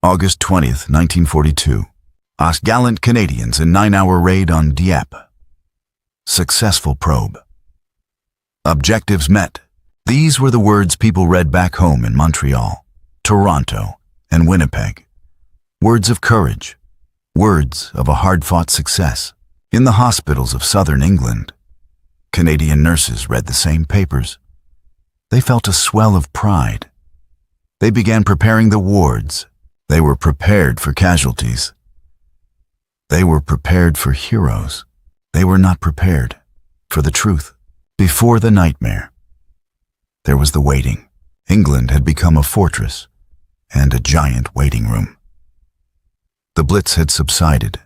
August 20th, 1942. Us gallant Canadians in 9-hour raid on Dieppe. Successful probe. Objectives met. These were the words people read back home in Montreal, Toronto, and Winnipeg. Words of courage. Words of a hard-fought success. In the hospitals of southern England, Canadian nurses read the same papers. They felt a swell of pride. They began preparing the wards. They were prepared for casualties. They were prepared for heroes. They were not prepared for the truth. Before the nightmare, there was the waiting. England had become a fortress and a giant waiting room. The Blitz had subsided,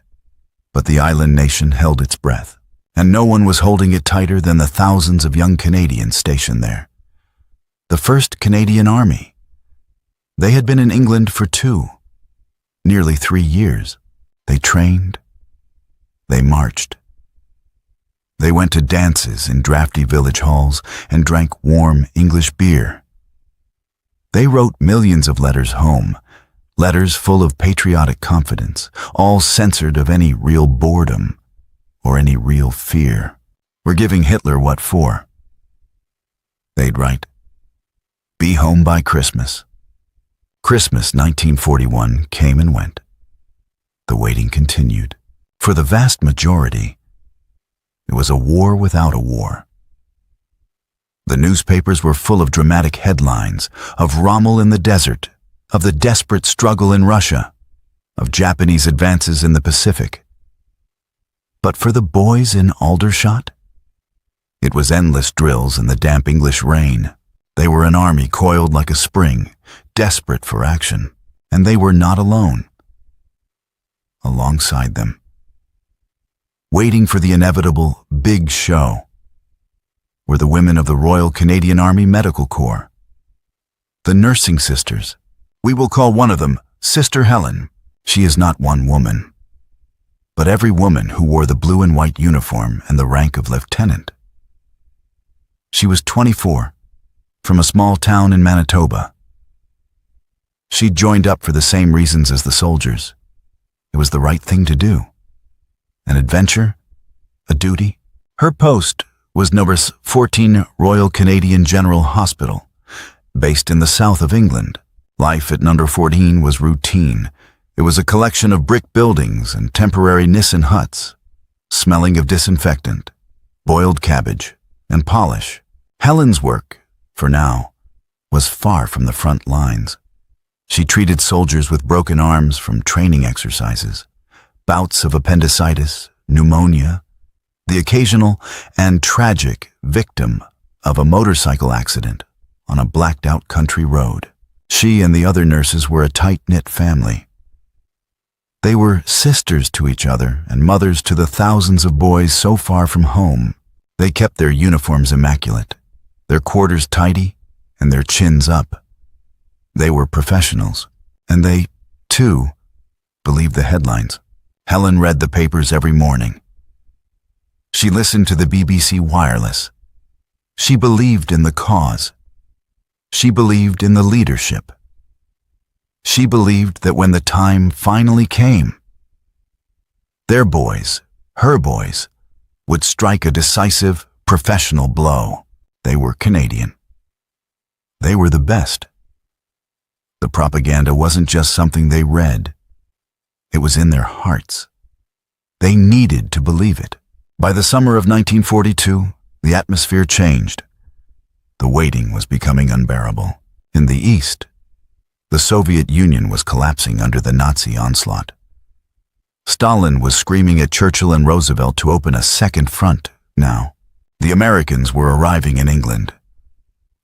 but the island nation held its breath, and no one was holding it tighter than the thousands of young Canadians stationed there. The 1st Canadian Army. They had been in England for nearly 3 years. They trained. They marched. They went to dances in drafty village halls and drank warm English beer. They wrote millions of letters home, letters full of patriotic confidence, all censored of any real boredom or any real fear. We're giving Hitler what for? They'd write, "Be home by Christmas." Christmas 1941 came and went. The waiting continued. For the vast majority, it was a war without a war. The newspapers were full of dramatic headlines, of Rommel in the desert, of the desperate struggle in Russia, of Japanese advances in the Pacific. But for the boys in Aldershot, it was endless drills in the damp English rain. They were an army coiled like a spring, desperate for action, and they were not alone. Alongside them, waiting for the inevitable big show, were the women of the Royal Canadian Army Medical Corps. The nursing sisters. We will call one of them Sister Helen. She is not one woman, but every woman who wore the blue and white uniform and the rank of lieutenant. She was 24, from a small town in Manitoba. She joined up for the same reasons as the soldiers. It was the right thing to do. An adventure, a duty. Her post was number 14 Royal Canadian General Hospital, based in the south of England. Life at number 14 was routine. It was a collection of brick buildings and temporary Nissen huts, smelling of disinfectant, boiled cabbage, and polish. Helen's work, for now, was far from the front lines. She treated soldiers with broken arms from training exercises, bouts of appendicitis, pneumonia, the occasional and tragic victim of a motorcycle accident on a blacked-out country road. She and the other nurses were a tight-knit family. They were sisters to each other and mothers to the thousands of boys so far from home. They kept their uniforms immaculate, their quarters tidy, and their chins up. They were professionals, and they, too, believed the headlines. Helen read the papers every morning. She listened to the BBC wireless. She believed in the cause. She believed in the leadership. She believed that when the time finally came, their boys, her boys, would strike a decisive, professional blow. They were Canadian. They were the best. The propaganda wasn't just something they read. It was in their hearts. They needed to believe it. By the summer of 1942, the atmosphere changed. The waiting was becoming unbearable. In the East, the Soviet Union was collapsing under the Nazi onslaught. Stalin was screaming at Churchill and Roosevelt to open a second front now. The Americans were arriving in England,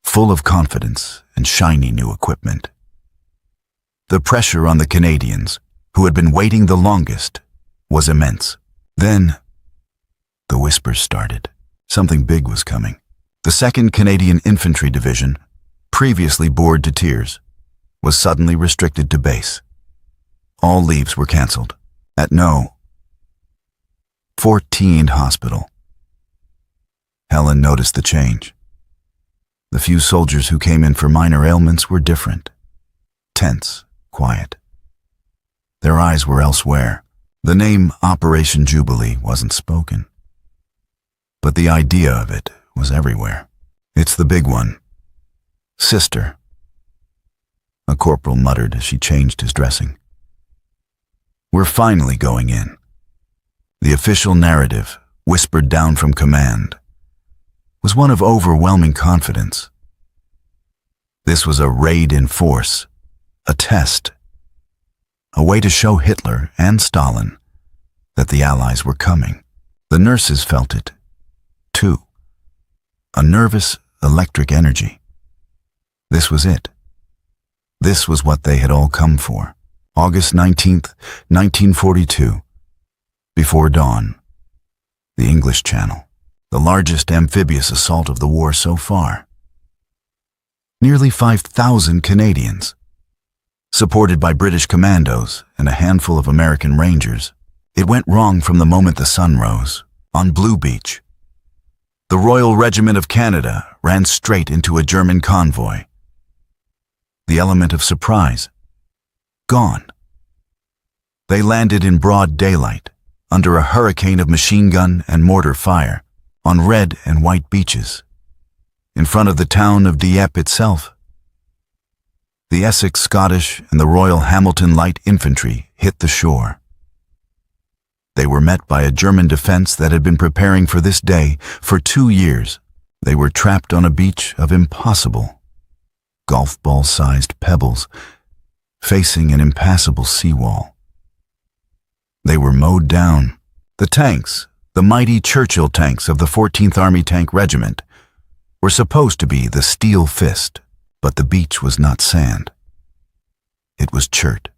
full of confidence and shiny new equipment. The pressure on the Canadians, who had been waiting the longest, was immense. Then, the whispers started. Something big was coming. The 2nd Canadian Infantry Division, previously bored to tears, was suddenly restricted to base. All leaves were cancelled. At No. 14 Hospital. Helen noticed the change. The few soldiers who came in for minor ailments were different. Tense, quiet. Their eyes were elsewhere. The name Operation Jubilee wasn't spoken, but the idea of it was everywhere. "It's the big one. Sister," a corporal muttered as she changed his dressing. "We're finally going in." The official narrative, whispered down from command, was one of overwhelming confidence. This was a raid in force, a test, a way to show Hitler and Stalin that the Allies were coming. The nurses felt it, too. A nervous, electric energy. This was it. This was what they had all come for. August 19th, 1942. Before dawn. The English Channel. The largest amphibious assault of the war so far. Nearly 5,000 Canadians, supported by British commandos and a handful of American Rangers. It went wrong from the moment the sun rose. On Blue Beach, the Royal Regiment of Canada ran straight into a German convoy. The element of surprise, gone. They landed in broad daylight, under a hurricane of machine gun and mortar fire, on red and white beaches, in front of the town of Dieppe itself. The Essex Scottish and the Royal Hamilton Light Infantry hit the shore. They were met by a German defense that had been preparing for this day for 2 years. They were trapped on a beach of impossible, golf ball-sized pebbles, facing an impassable seawall. They were mowed down. The tanks, the mighty Churchill tanks of the 14th Army Tank Regiment, were supposed to be the steel fist, but the beach was not sand. It was chert.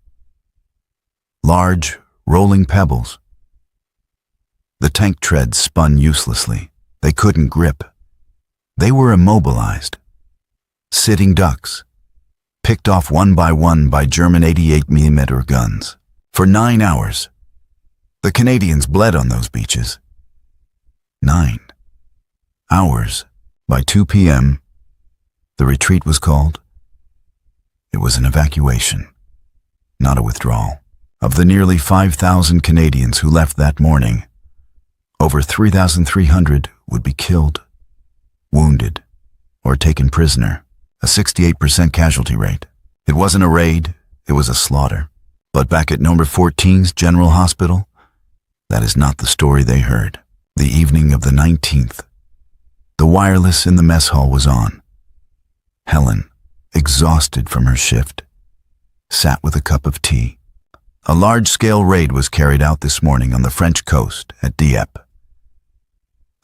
Large, rolling pebbles. The tank treads spun uselessly. They couldn't grip. They were immobilized. Sitting ducks, picked off one by German 88mm guns. For 9 hours, the Canadians bled on those beaches. 9 hours. By 2 p.m., the retreat was called. It was an evacuation, not a withdrawal. Of the nearly 5,000 Canadians who left that morning, over 3,300 would be killed, wounded, or taken prisoner, a 68% casualty rate. It wasn't a raid, it was a slaughter. But back at number 14's General Hospital, that is not the story they heard. The evening of the 19th, the wireless in the mess hall was on. Helen, exhausted from her shift, sat with a cup of tea. A large-scale raid was carried out this morning on the French coast at Dieppe.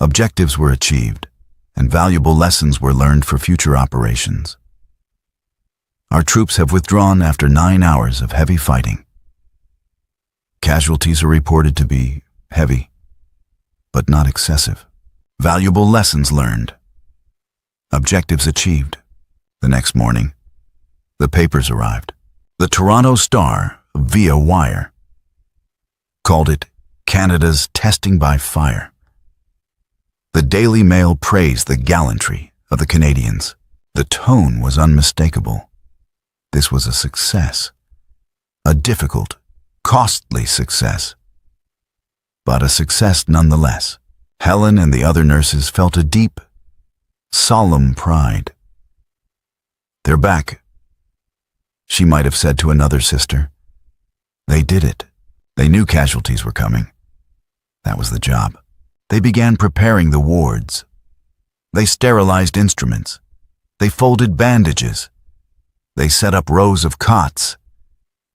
Objectives were achieved, and valuable lessons were learned for future operations. Our troops have withdrawn after 9 hours of heavy fighting. Casualties are reported to be heavy, but not excessive. Valuable lessons learned. Objectives achieved. The next morning, the papers arrived. The Toronto Star, via wire, called it Canada's testing by fire. The Daily Mail praised the gallantry of the Canadians. The tone was unmistakable. This was a success. A difficult, costly success. But a success nonetheless. Helen and the other nurses felt a deep, solemn pride. "They're back," she might have said to another sister. They did it. They knew casualties were coming. That was the job. They began preparing the wards. They sterilized instruments. They folded bandages. They set up rows of cots.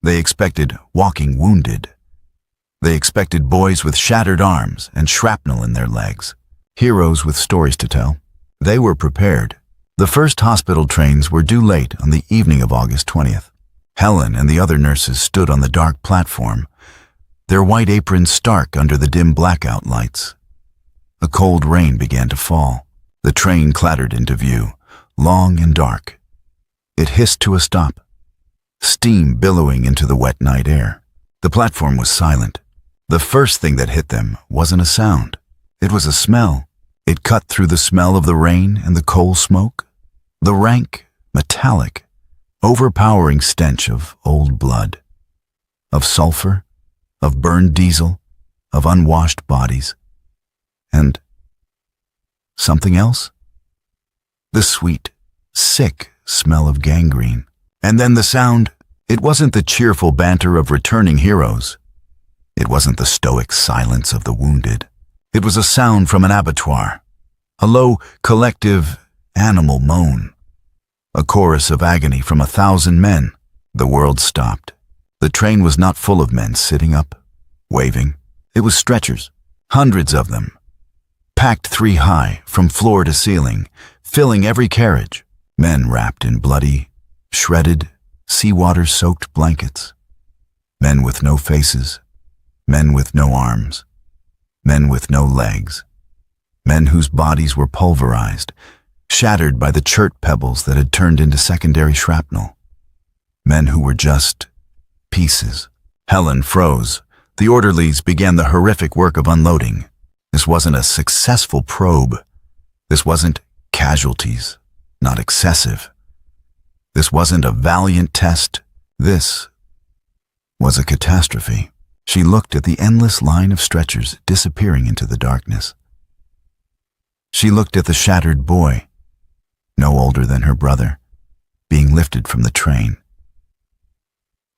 They expected walking wounded. They expected boys with shattered arms and shrapnel in their legs. Heroes with stories to tell. They were prepared. The first hospital trains were due late on the evening of August 20th. Helen and the other nurses stood on the dark platform, their white aprons stark under the dim blackout lights. A cold rain began to fall. The train clattered into view, long and dark. It hissed to a stop, steam billowing into the wet night air. The platform was silent. The first thing that hit them wasn't a sound. It was a smell. It cut through the smell of the rain and the coal smoke, the rank, metallic, overpowering stench of old blood. of sulfur, of burned diesel, of unwashed bodies. And something else? The sweet, sick smell of gangrene. And then the sound. It wasn't the cheerful banter of returning heroes. It wasn't the stoic silence of the wounded. It was a sound from an abattoir, a low, collective, animal moan, a chorus of agony from 1,000 men. The world stopped. The train was not full of men sitting up, waving. It was stretchers, hundreds of them, packed 3 high, from floor to ceiling, filling every carriage. Men wrapped in bloody, shredded, seawater-soaked blankets. Men with no faces, men with no arms, men with no legs, men whose bodies were pulverized, shattered by the chert pebbles that had turned into secondary shrapnel. Men who were just pieces. Helen froze. The orderlies began the horrific work of unloading. This wasn't a successful probe. This wasn't casualties, not excessive. This wasn't a valiant test. This was a catastrophe. She looked at the endless line of stretchers disappearing into the darkness. She looked at the shattered boy, no older than her brother, being lifted from the train.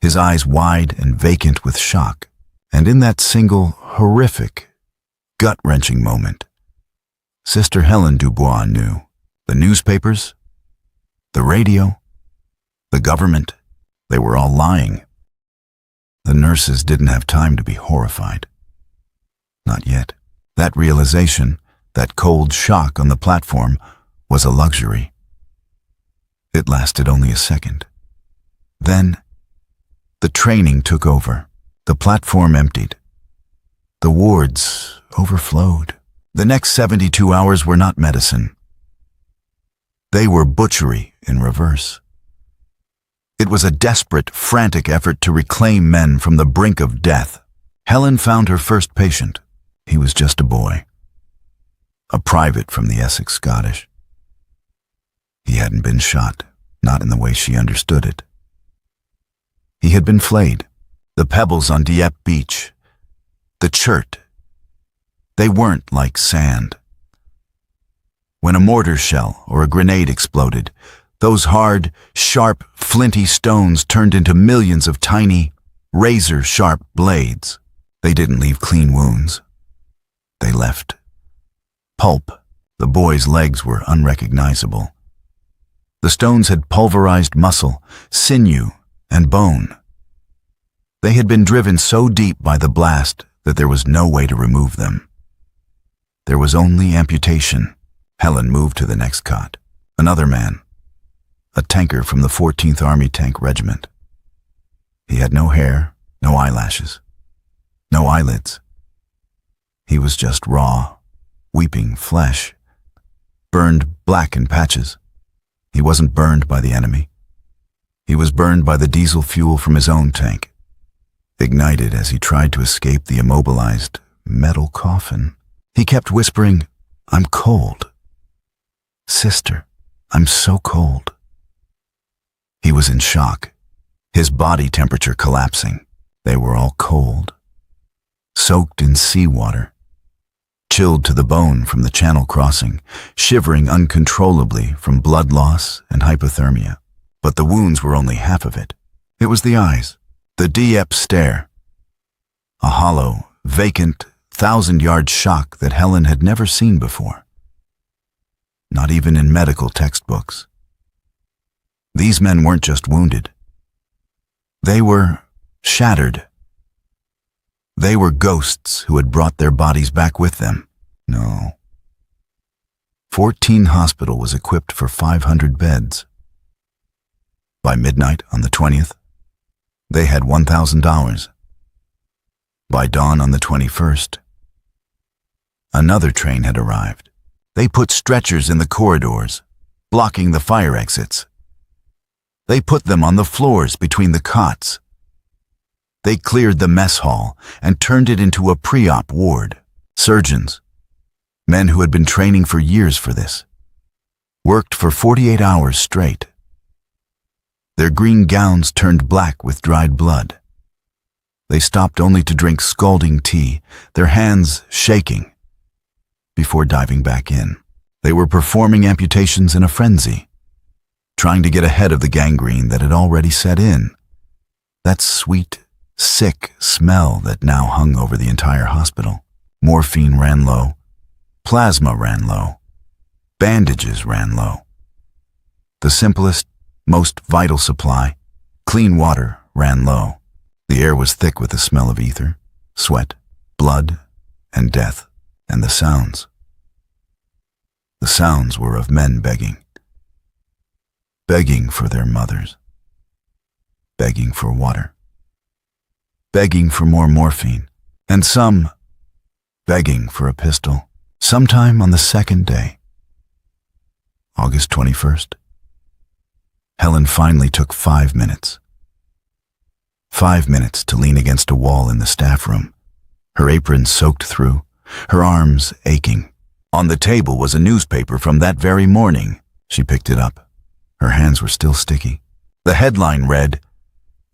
His eyes wide and vacant with shock. And in that single, horrific, gut-wrenching moment, Sister Helen Dubois knew. The newspapers, the radio, the government, they were all lying. The nurses didn't have time to be horrified. Not yet. That realization, that cold shock on the platform, was a luxury. It lasted only a second. Then, the training took over. The platform emptied. The wards overflowed. The next 72 hours were not medicine. They were butchery in reverse. It was a desperate, frantic effort to reclaim men from the brink of death. Helen found her first patient. He was just a boy. A private from the Essex Scottish. He hadn't been shot, not in the way she understood it. He had been flayed. The pebbles on Dieppe beach, the chert, they weren't like sand. When a mortar shell or a grenade exploded, those hard, sharp, flinty stones turned into millions of tiny, razor-sharp blades. They didn't leave clean wounds. They left pulp. The boy's legs were unrecognizable. The stones had pulverized muscle, sinew, and bone. They had been driven so deep by the blast that there was no way to remove them. There was only amputation. Helen moved to the next cot. Another man, a tanker from the 14th Army Tank Regiment. He had no hair, no eyelashes, no eyelids. He was just raw, weeping flesh, burned black in patches. He wasn't burned by the enemy. He was burned by the diesel fuel from his own tank, ignited as he tried to escape the immobilized metal coffin. He kept whispering, "I'm cold. Sister, I'm so cold." He was in shock, his body temperature collapsing. They were all cold, soaked in seawater, chilled to the bone from the channel crossing, shivering uncontrollably from blood loss and hypothermia. But the wounds were only half of it. It was the eyes. The Dieppe stare, a hollow, vacant, 1,000-yard shock that Helen had never seen before, not even in medical textbooks. These men weren't just wounded. They were shattered. They were ghosts who had brought their bodies back with them. No. 14 Hospital was equipped for 500 beds. By midnight on the 20th, they had $1,000. By dawn on the 21st, another train had arrived. They put stretchers in the corridors, blocking the fire exits. They put them on the floors between the cots. They cleared the mess hall and turned it into a pre-op ward. Surgeons, men who had been training for years for this, worked for 48 hours straight. Their green gowns turned black with dried blood. They stopped only to drink scalding tea, their hands shaking, before diving back in. They were performing amputations in a frenzy, trying to get ahead of the gangrene that had already set in. That sweet, sick smell that now hung over the entire hospital. Morphine ran low, plasma ran low, bandages ran low. The simplest, most vital supply, clean water, ran low. The air was thick with the smell of ether, sweat, blood, and death, and the sounds. The sounds were of men begging. Begging for their mothers. Begging for water. Begging for more morphine. And some begging for a pistol. Sometime on the second day, August 21st, Helen finally took 5 minutes. 5 minutes to lean against a wall in the staff room, her apron soaked through, her arms aching. On the table was a newspaper from that very morning. She picked it up. Her hands were still sticky. The headline read,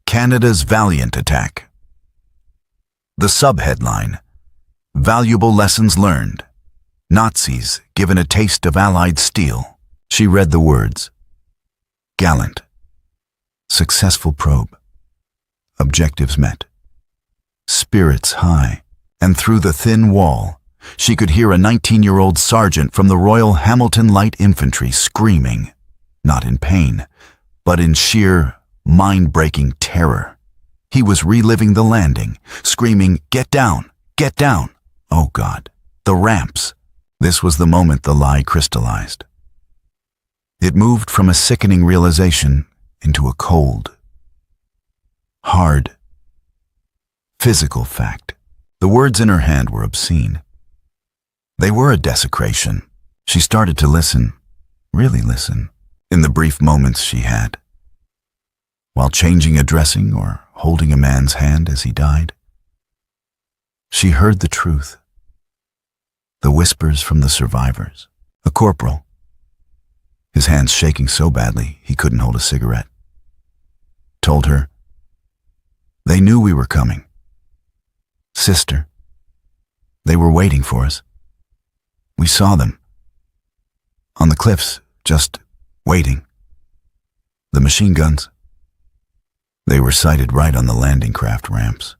"Canada's Valiant Attack." The subheadline, "Valuable Lessons Learned. Nazis Given a Taste of Allied Steel." She read the words, "Gallant. Successful probe. Objectives met. Spirits high." And through the thin wall, she could hear a 19-year-old sergeant from the Royal Hamilton Light Infantry screaming, not in pain, but in sheer, mind-breaking terror. He was reliving the landing, screaming, "Get down! Get down!" Oh God, the ramps. This was the moment the lie crystallized. It moved from a sickening realization into a cold, hard, physical fact. The words in her hand were obscene. They were a desecration. She started to listen, really listen, in the brief moments she had. While changing a dressing or holding a man's hand as he died, she heard the truth. The whispers from the survivors. A corporal, his hands shaking so badly he couldn't hold a cigarette, told her, "They knew we were coming. Sister, they were waiting for us. We saw them. On the cliffs, just waiting. The machine guns. They were sighted right on the landing craft ramps.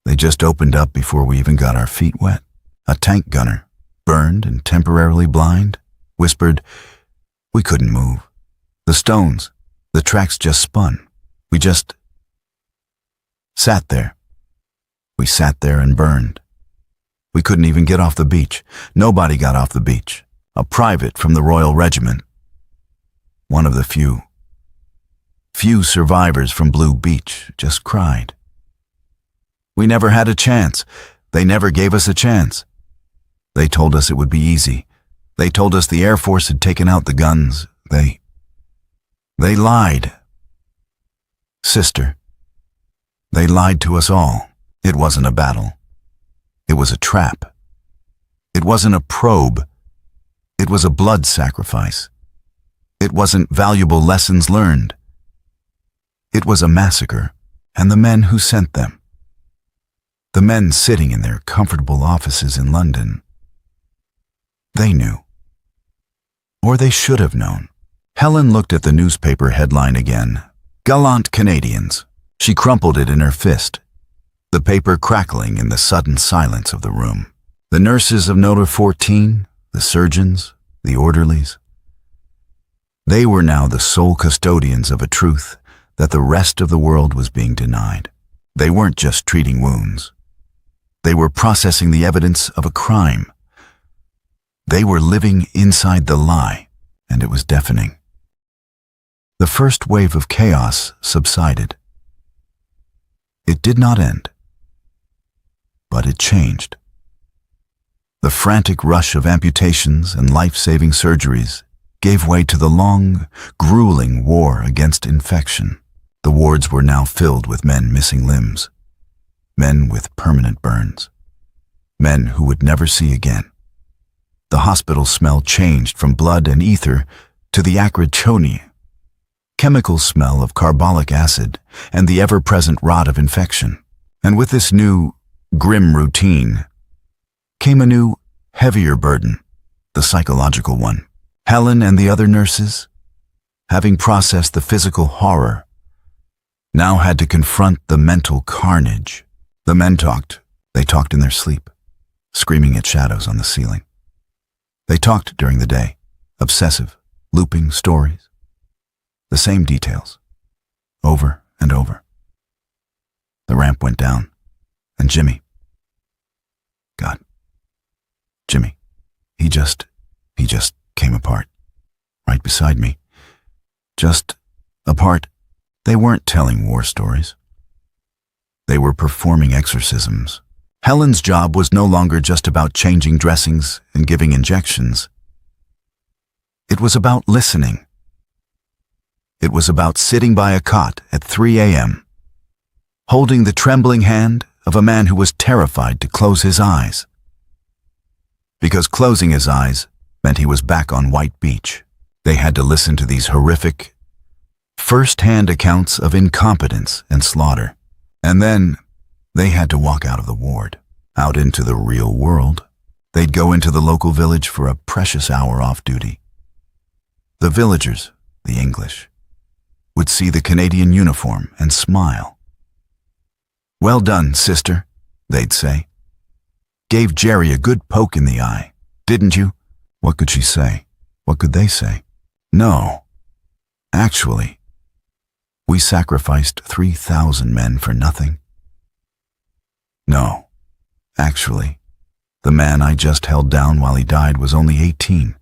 They just opened up before we even got our feet wet. A tank gunner, burned and temporarily blind, whispered, 'We couldn't move. The stones, the tracks just spun. We just sat there. We sat there and burned. We couldn't even get off the beach. Nobody got off the beach. A private from the Royal Regiment. One of the few survivors from Blue Beach just cried. We never had a chance. They never gave us a chance. They told us it would be easy. They told us the Air Force had taken out the guns. They lied. Sister, they lied to us all. It wasn't a battle. It was a trap. It wasn't a probe. It was a blood sacrifice. It wasn't valuable lessons learned. It was a massacre, and the men who sent them. The men sitting in their comfortable offices in London. They knew. Or they should have known. Helen looked at the newspaper headline again. "Gallant Canadians." She crumpled it in her fist, the paper crackling in the sudden silence of the room. The nurses of Note 14, the surgeons, the orderlies. They were now the sole custodians of a truth that the rest of the world was being denied. They weren't just treating wounds. They were processing the evidence of a crime. They were living inside the lie, and it was deafening. The first wave of chaos subsided. It did not end, but it changed. The frantic rush of amputations and life-saving surgeries gave way to the long, grueling war against infection. The wards were now filled with men missing limbs, men with permanent burns, men who would never see again. The hospital smell changed from blood and ether to the acrid choni, chemical smell of carbolic acid and the ever-present rot of infection. And with this new, grim routine came a new, heavier burden, the psychological one. Helen and the other nurses, having processed the physical horror, now had to confront the mental carnage. The men talked. They talked in their sleep, screaming at shadows on the ceiling. They talked during the day, obsessive, looping stories. The same details, over and over. The ramp went down, and Jimmy. God. Jimmy. He just came apart. Right beside me. Just apart. They weren't telling war stories. They were performing exorcisms. Helen's job was no longer just about changing dressings and giving injections. It was about listening. It was about sitting by a cot at 3 a.m., holding the trembling hand of a man who was terrified to close his eyes. Because closing his eyes meant he was back on White Beach. They had to listen to these horrific, first-hand accounts of incompetence and slaughter. And then they had to walk out of the ward, out into the real world. They'd go into the local village for a precious hour off duty. The villagers, the English, would see the Canadian uniform and smile. "Well done, sister," they'd say. "Gave Jerry a good poke in the eye, didn't you?" What could she say? What could they say? No. Actually, we sacrificed 3,000 men for nothing. No. Actually, the man I just held down while he died was only 18,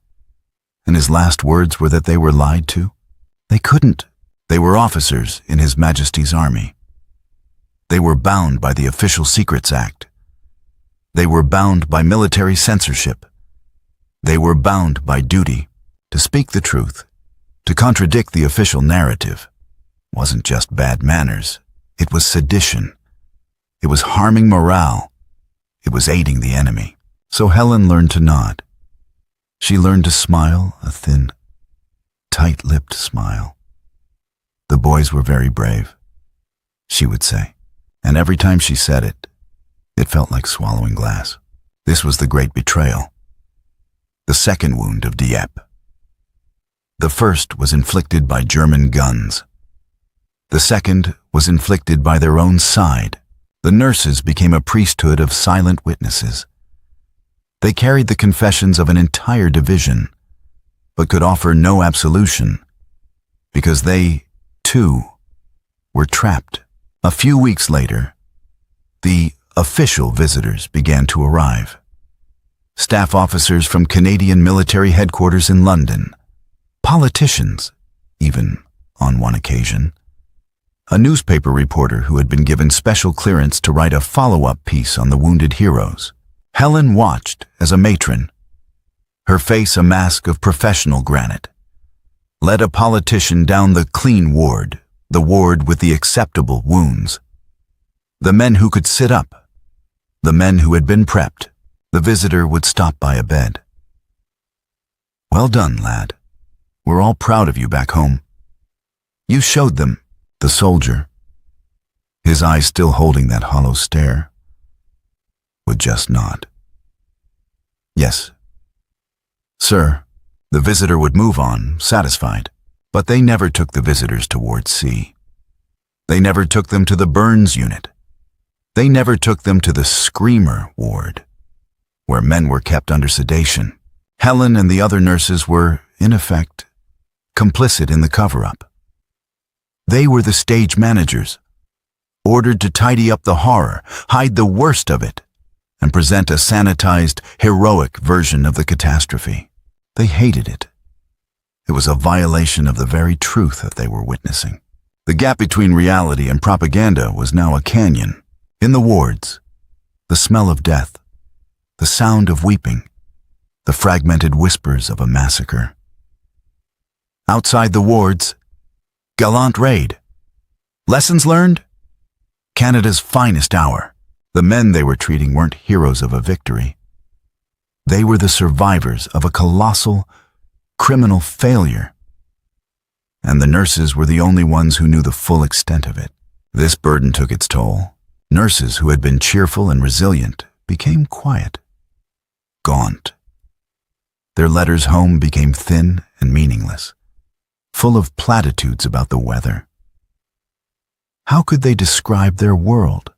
and his last words were that they were lied to. They couldn't. They were officers in His Majesty's Army. They were bound by the Official Secrets Act. They were bound by military censorship. They were bound by duty. To speak the truth, to contradict the official narrative, wasn't just bad manners. It was sedition. It was harming morale. It was aiding the enemy. So Helen learned to nod. She learned to smile, a thin, tight-lipped smile. "The boys were very brave," she would say. And every time she said it, it felt like swallowing glass. This was the great betrayal. The second wound of Dieppe. The first was inflicted by German guns. The second was inflicted by their own side. The nurses became a priesthood of silent witnesses. They carried the confessions of an entire division, but could offer no absolution, because they, too, were trapped. A few weeks later, the official visitors began to arrive. Staff officers from Canadian military headquarters in London, politicians, even on one occasion, a newspaper reporter who had been given special clearance to write a follow-up piece on the wounded heroes. Helen watched as a matron, her face a mask of professional granite, led a politician down the clean ward, the ward with the acceptable wounds. The men who could sit up, the men who had been prepped. The visitor would stop by a bed. "Well done, lad. We're all proud of you back home. You showed them." The soldier, his eyes still holding that hollow stare, would just nod. "Yes. Sir." The visitor would move on, satisfied. But they never took the visitors to Ward C. They never took them to the Burns unit. They never took them to the Screamer ward, where men were kept under sedation. Helen and the other nurses were, in effect, complicit in the cover-up. They were the stage managers, ordered to tidy up the horror, hide the worst of it, and present a sanitized, heroic version of the catastrophe. They hated it. It was a violation of the very truth that they were witnessing. The gap between reality and propaganda was now a canyon. In the wards, the smell of death, the sound of weeping, the fragmented whispers of a massacre. Outside the wards, gallant raid. Lessons learned? Canada's finest hour. The men they were treating weren't heroes of a victory. They were the survivors of a colossal, criminal failure. And the nurses were the only ones who knew the full extent of it. This burden took its toll, Nurses who had been cheerful and resilient became quiet, gaunt. Their letters home became thin and meaningless, full of platitudes about the weather. How could they describe their world?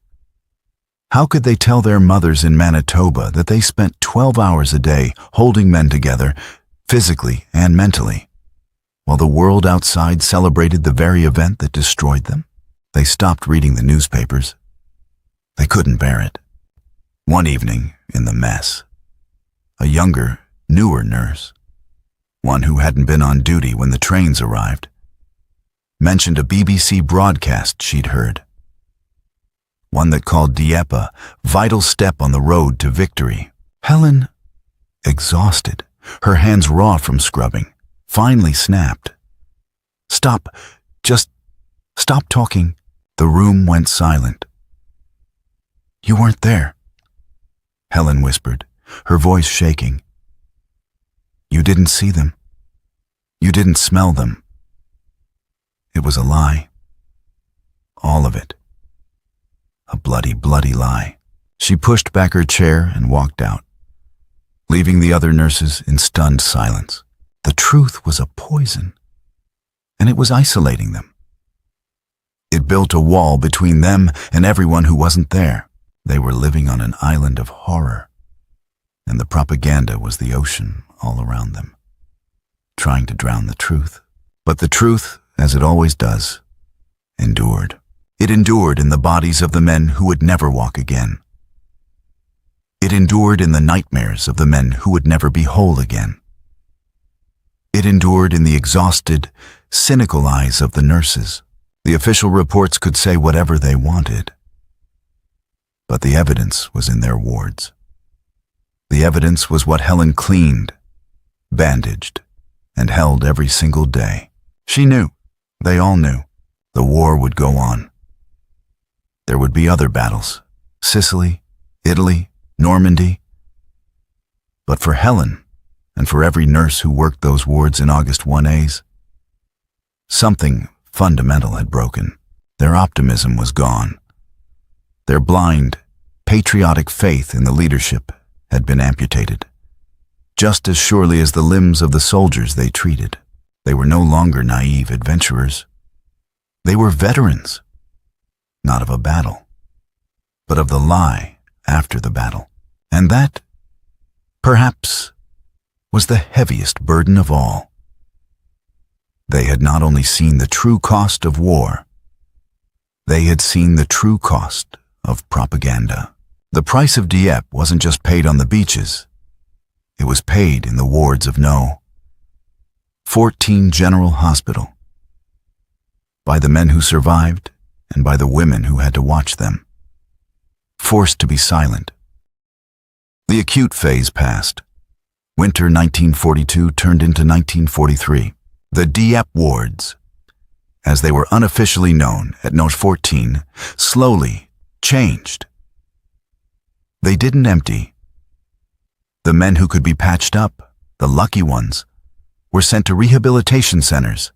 How could they tell their mothers in Manitoba that they spent 12 hours a day holding men together, physically and mentally, while the world outside celebrated the very event that destroyed them? They stopped reading the newspapers. They couldn't bear it. One evening, in the mess, a younger, newer nurse, one who hadn't been on duty when the trains arrived, mentioned a BBC broadcast she'd heard. One that called Dieppe a vital step on the road to victory. Helen, exhausted, her hands raw from scrubbing, finally snapped. "Stop, just stop talking." The room went silent. "You weren't there," Helen whispered, her voice shaking. "You didn't see them. You didn't smell them. It was a lie. All of it. A bloody, bloody lie." She pushed back her chair and walked out, leaving the other nurses in stunned silence. The truth was a poison, and it was isolating them. It built a wall between them and everyone who wasn't there. They were living on an island of horror, and the propaganda was the ocean all around them, trying to drown the truth. But the truth, as it always does, endured. It endured in the bodies of the men who would never walk again. It endured in the nightmares of the men who would never be whole again. It endured in the exhausted, cynical eyes of the nurses. The official reports could say whatever they wanted, but the evidence was in their wards. The evidence was what Helen cleaned, bandaged, and held every single day. She knew, they all knew, the war would go on. There would be other battles, Sicily, Italy, Normandy. But for Helen, and for every nurse who worked those wards in August 1As, something fundamental had broken. Their optimism was gone. Their blind, patriotic faith in the leadership had been amputated, just as surely as the limbs of the soldiers they treated. They were no longer naive adventurers. They were veterans, not of a battle, but of the lie after the battle. And that, perhaps, was the heaviest burden of all. They had not only seen the true cost of war, they had seen the true cost of propaganda. The price of Dieppe wasn't just paid on the beaches. It was paid in the wards of No. 14 General Hospital, by the men who survived and by the women who had to watch them, forced to be silent. The acute phase passed. Winter 1942 turned into 1943. The Dieppe wards, as they were unofficially known at No. 14, slowly changed. They didn't empty. The men who could be patched up, the lucky ones, were sent to rehabilitation centers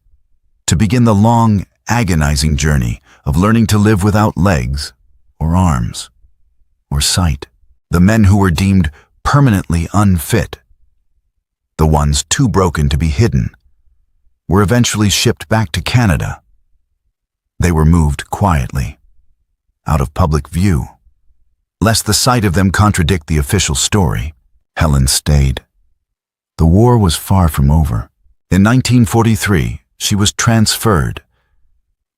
to begin the long, agonizing journey of learning to live without legs or arms or sight. The men who were deemed permanently unfit, the ones too broken to be hidden, were eventually shipped back to Canada. They were moved quietly, out of public view, lest the sight of them contradict the official story. Helen stayed. The war was far from over. In 1943, she was transferred,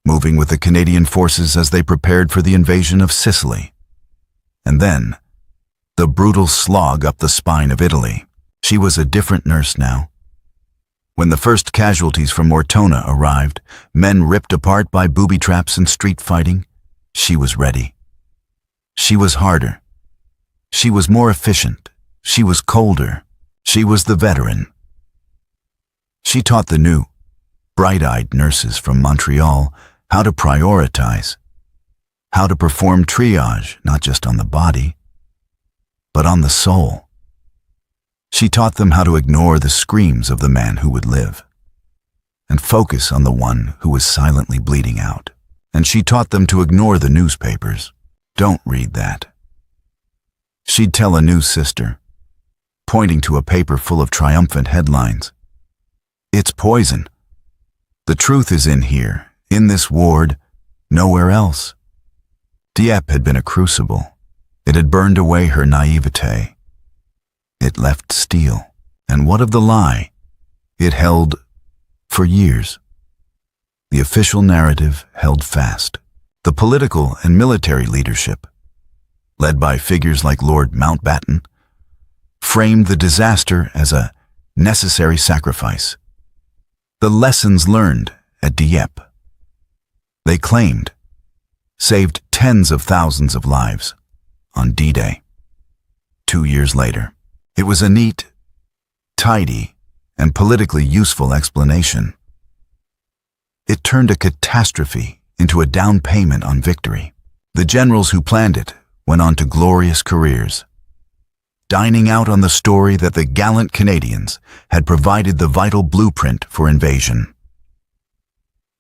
moving with the Canadian forces as they prepared for the invasion of Sicily. And then, the brutal slog up the spine of Italy. She was a different nurse now. When the first casualties from Ortona arrived, men ripped apart by booby traps and street fighting, she was ready. She was harder. She was more efficient. She was colder. She was the veteran. She taught the new, bright-eyed nurses from Montreal how to prioritize, how to perform triage not just on the body, but on the soul. She taught them how to ignore the screams of the man who would live and focus on the one who was silently bleeding out. And she taught them to ignore the newspapers. Don't read that. She'd tell a new sister, pointing to a paper full of triumphant headlines. It's poison. The truth is in here, in this ward, nowhere else. Dieppe had been a crucible. It had burned away her naivete. It left steel. And what of the lie? It held for years. The official narrative held fast. The political and military leadership, led by figures like Lord Mountbatten, framed the disaster as a necessary sacrifice. The lessons learned at Dieppe, they claimed, saved tens of thousands of lives on D-Day. 2 years later, it was a neat, tidy, and politically useful explanation. It turned a catastrophe into a down payment on victory. The generals who planned it went on to glorious careers, dining out on the story that the gallant Canadians had provided the vital blueprint for invasion.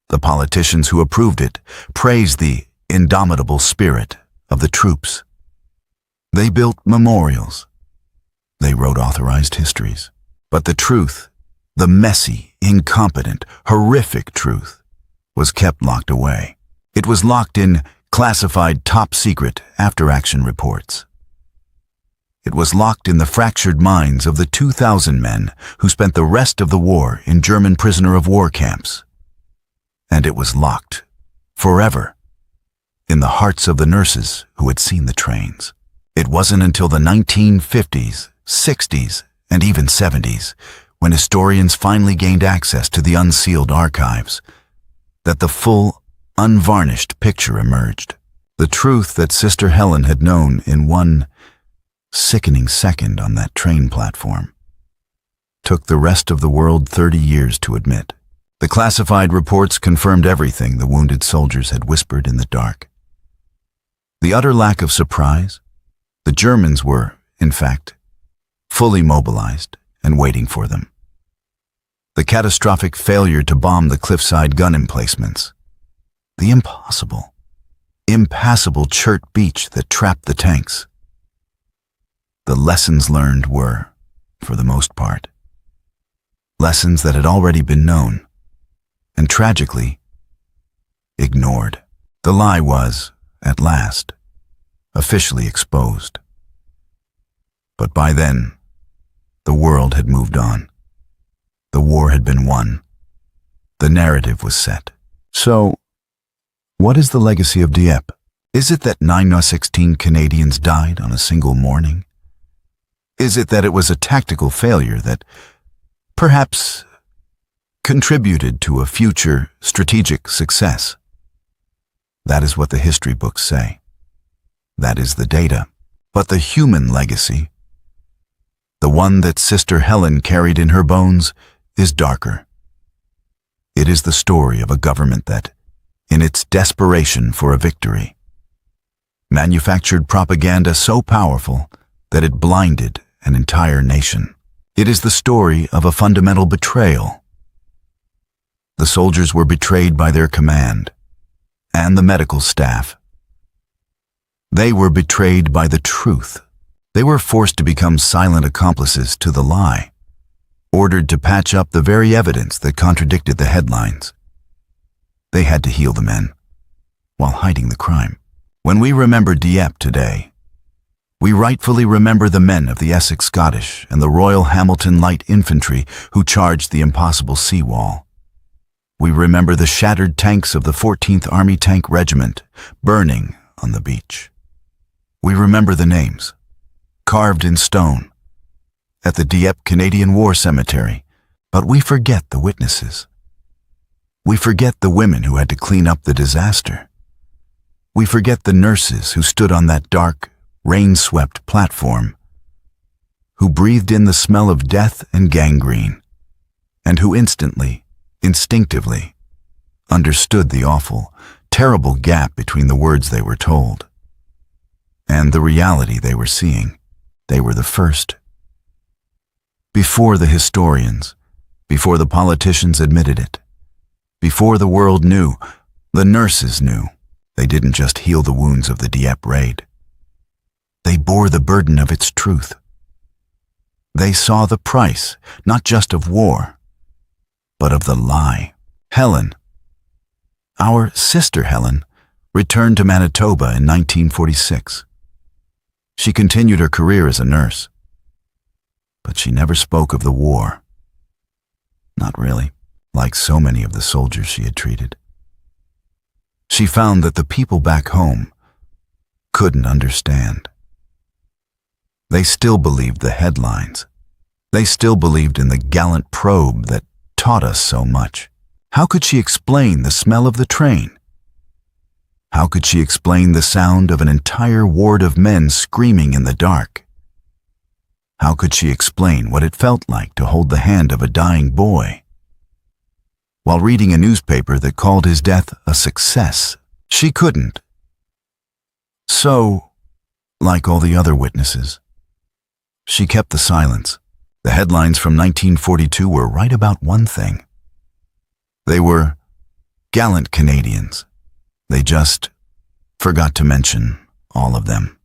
The politicians who approved it praised the indomitable spirit of the troops. They built memorials. They wrote authorized histories. But the truth, the messy, incompetent, horrific truth, was kept locked away. It was locked in classified top-secret after-action reports. It was locked in the fractured minds of the 2,000 men who spent the rest of the war in German prisoner-of-war camps. And it was locked, forever, in the hearts of the nurses who had seen the trains. It wasn't until the 1950s, 60s, and even 70s, when historians finally gained access to the unsealed archives, that the full, unvarnished picture emerged. The truth that Sister Helen had known in one sickening second on that train platform took the rest of the world 30 years to admit. The classified reports confirmed everything the wounded soldiers had whispered in the dark. The utter lack of surprise. The Germans were, in fact, fully mobilized and waiting for them. The catastrophic failure to bomb the cliffside gun emplacements. The impossible, impassable Chert Beach that trapped the tanks. The lessons learned were, for the most part, lessons that had already been known, and tragically, ignored. The lie was, at last, officially exposed. But by then, the world had moved on. The war had been won. The narrative was set. So, what is the legacy of Dieppe? Is it that 9/16 Canadians died on a single morning? Is it that it was a tactical failure that perhaps contributed to a future strategic success? That is what the history books say. That is the data. But the human legacy, the one that Sister Helen carried in her bones, is darker. It is the story of a government that, in its desperation for a victory, manufactured propaganda so powerful that it blinded an entire nation. It is the story of a fundamental betrayal. The soldiers were betrayed by their command and the medical staff. They were betrayed by the truth. They were forced to become silent accomplices to the lie, ordered to patch up the very evidence that contradicted the headlines. They had to heal the men, while hiding the crime. When we remember Dieppe today, we rightfully remember the men of the Essex Scottish and the Royal Hamilton Light Infantry who charged the impossible seawall. We remember the shattered tanks of the 14th Army Tank Regiment burning on the beach. We remember the names, carved in stone, at the Dieppe Canadian War Cemetery, but we forget the witnesses. We forget the women who had to clean up the disaster. We forget the nurses who stood on that dark, rain-swept platform, who breathed in the smell of death and gangrene, and who instantly, instinctively, understood the awful, terrible gap between the words they were told and the reality they were seeing. They were the first. Before the historians, before the politicians admitted it, before the world knew, the nurses knew. They didn't just heal the wounds of the Dieppe raid. They bore the burden of its truth. They saw the price, not just of war, but of the lie. Helen, our sister Helen, returned to Manitoba in 1946. She continued her career as a nurse, but she never spoke of the war. Not really, like so many of the soldiers she had treated. She found that the people back home couldn't understand. They still believed the headlines. They still believed in the gallant probe that taught us so much. How could she explain the smell of the train? How could she explain the sound of an entire ward of men screaming in the dark? How could she explain what it felt like to hold the hand of a dying boy? While reading a newspaper that called his death a success, she couldn't. So, like all the other witnesses, she kept the silence. The headlines from 1942 were right about one thing. They were gallant Canadians. They just forgot to mention all of them.